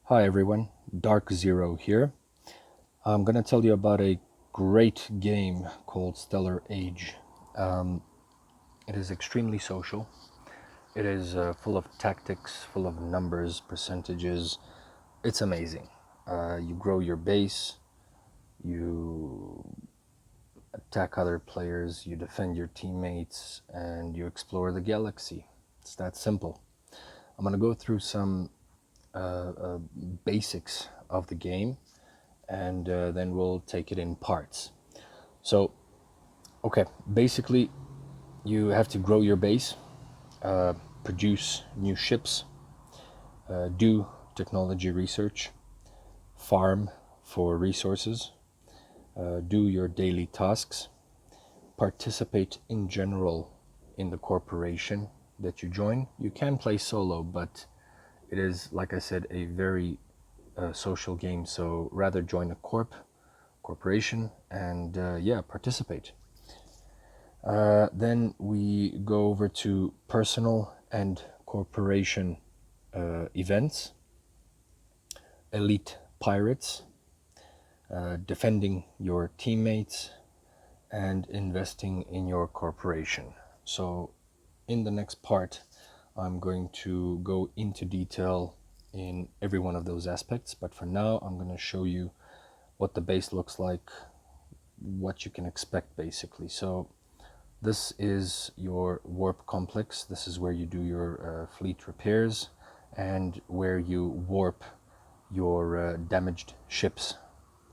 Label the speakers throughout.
Speaker 1: Hi everyone, DarkZer0 here. I'm going to tell you about a great game called Stellar Age. It is extremely social. It is full of tactics, full of numbers, percentages. It's amazing. You grow your base, you attack other players, you defend your teammates, and you explore the galaxy. It's that simple. I'm going to go through some basics of the game, and then we'll take it in parts. So, okay, basically, you have to grow your base, produce new ships, do technology research, farm for resources, do your daily tasks, participate in general in the corporation that you join. You can play solo, but it is, like I said, a very social game, so rather join a corporation and yeah, participate. Then we go over to personal and corporation events, elite pirates, defending your teammates, and investing in your corporation. So in the next part, I'm going to go into detail in every one of those aspects, but for now I'm going to show you what the base looks like, what you can expect basically. So this is your warp complex. This is where you do your fleet repairs and where you warp your damaged ships.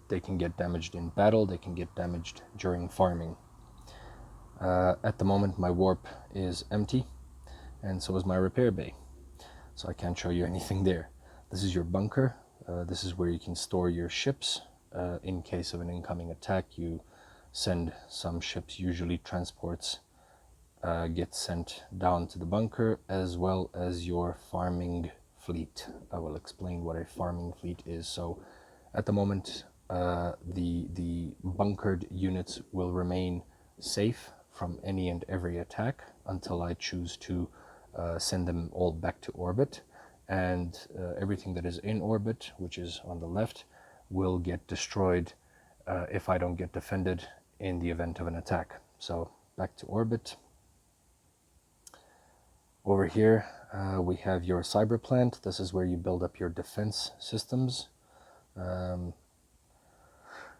Speaker 1: They can get damaged in battle, they can get damaged during farming. At the moment my warp is empty, and so is my repair bay, so I can't show you anything there. This is your bunker. This is where you can store your ships. In case of an incoming attack, you send some ships, usually transports, get sent down to the bunker, as well as your farming fleet. I will explain what a farming fleet is. So at the moment, the bunkered units will remain safe from any and every attack until I choose to send them all back to orbit, and everything that is in orbit, which is on the left, will get destroyed if I don't get defended in the event of an attack. So back to orbit. Over here we have your cyber plant. This is where you build up your defense systems.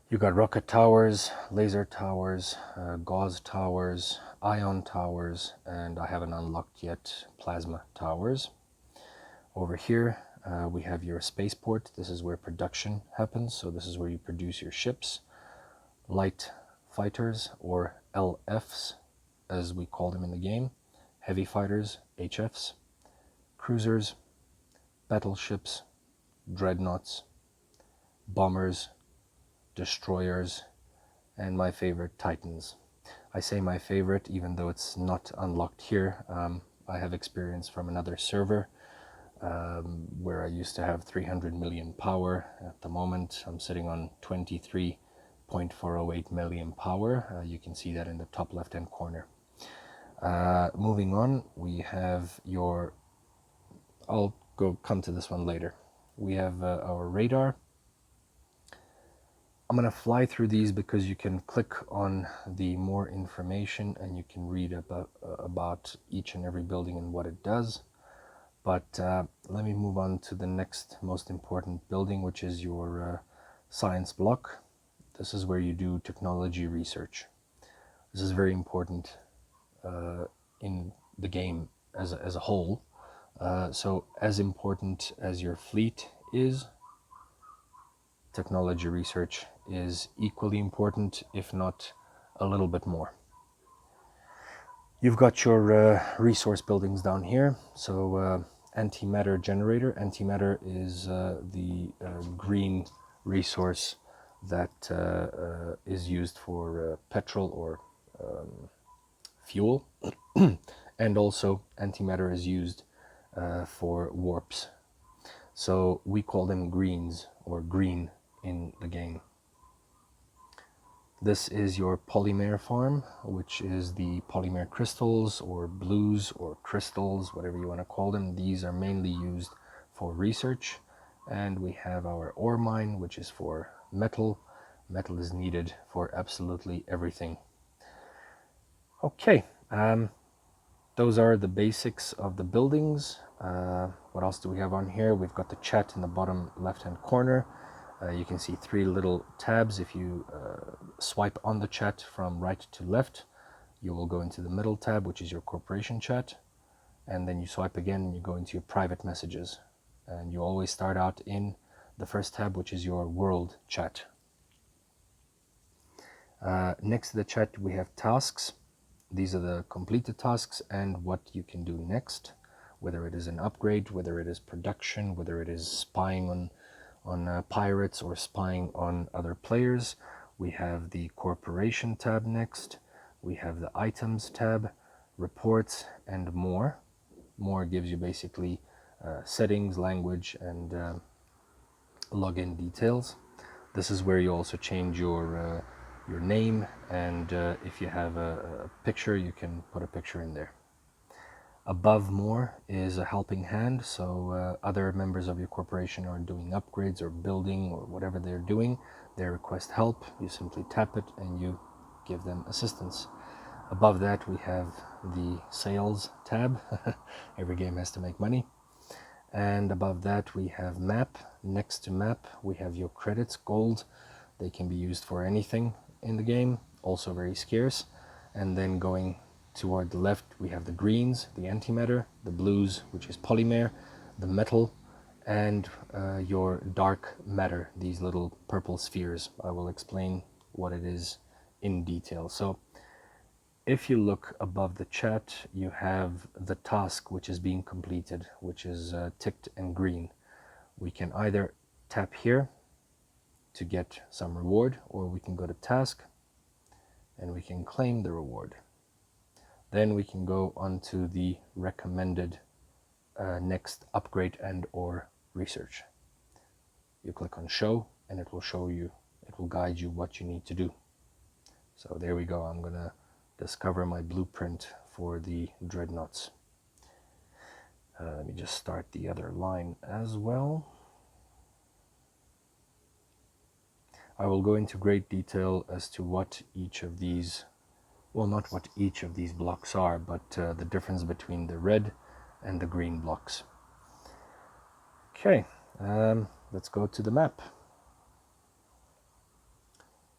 Speaker 1: You got rocket towers, laser towers, gauze towers, ion towers, and I haven't unlocked yet plasma towers. Over here we have your spaceport. This is where production happens, so this is where you produce your ships, light fighters, or LFs as we call them in the game, heavy fighters, HFs, cruisers, battleships, dreadnoughts, bombers, destroyers, and my favorite, Titans. I say my favorite even though it's not unlocked here. I have experience from another server where I used to have 300 million power. At the moment I'm sitting on 23.408 million power. You can see that in the top left hand corner. Moving on, we have your, I'll come to this one later. We have our radar. I'm going to fly through these because you can click on the more information and you can read about each and every building and what it does. But let me move on to the next most important building, which is your science block. This is where you do technology research. This is very important in the game as a whole. So as important as your fleet is, technology research is equally important, if not a little bit more. You've got your resource buildings down here. So antimatter generator. Antimatter is the green resource that is used for petrol or fuel. And also antimatter is used for warps. So we call them greens, or green, in the game. This is your polymer farm, which is the polymer crystals or blues or crystals, whatever you want to call them. These are mainly used for research, And we have our ore mine, which is for metal. Metal is needed for absolutely everything. Okay, those are the basics of the buildings. What else do we have on here? We've got the chat in the bottom left-hand corner. You can see 3 little tabs. If you swipe on the chat from right to left, you will go into the middle tab, which is your corporation chat. And then you swipe again and you go into your private messages. And you always start out in the first tab, which is your world chat. Next to the chat, we have tasks. These are the completed tasks and what you can do next, whether it is an upgrade, whether it is production, whether it is spying on pirates or spying on other players. We have the corporation tab next. We have the items tab, reports, and more. More gives you basically settings, language, and login details. This is where you also change your name, and if you have a picture, you can put a picture in there. Above more is a helping hand, so other members of your corporation are doing upgrades or building or whatever they're doing. They request help, you simply tap it and you give them assistance. Above that we have the sales tab. Every game has to make money. And above that we have map. Next to map we have your credits, gold. They can be used for anything in the game, also very scarce. And then going toward the left we have the greens, the antimatter, the blues, which is polymer, the metal, and your dark matter, these little purple spheres. I will explain what it is in detail. So if you look above the chat, you have the task which is being completed, which is ticked in green. We can either tap here to get some reward, or we can go to task and we can claim the reward. Then we can go on to the recommended next upgrade and or research. You click on show and it will show you, it will guide you what you need to do. So there we go. I'm gonna discover my blueprint for the dreadnoughts. Let me just start the other line as well. I will go into great detail as to what each of these, well, not what each of these blocks are, but the difference between the red and the green blocks. Okay, let's go to the map.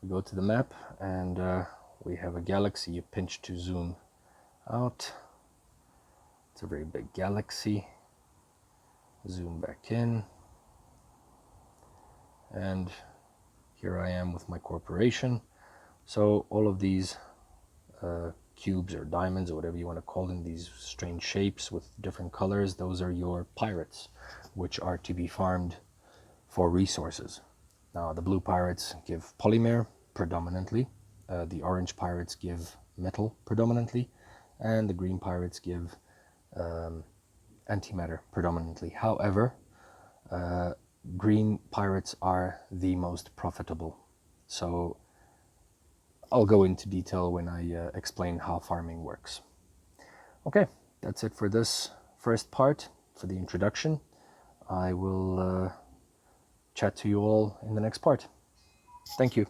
Speaker 1: We go to the map and we have a galaxy. You pinch to zoom out. It's a very big galaxy. Zoom back in. And here I am with my corporation. So all of these cubes or diamonds or whatever you want to call them, these strange shapes with different colors, those are your pirates, which are to be farmed for resources. Now the blue pirates give polymer predominantly, the orange pirates give metal predominantly, and the green pirates give antimatter predominantly. However, green pirates are the most profitable. So I'll go into detail when I explain how farming works. Okay, that's it for this first part, for the introduction. I will chat to you all in the next part. Thank you.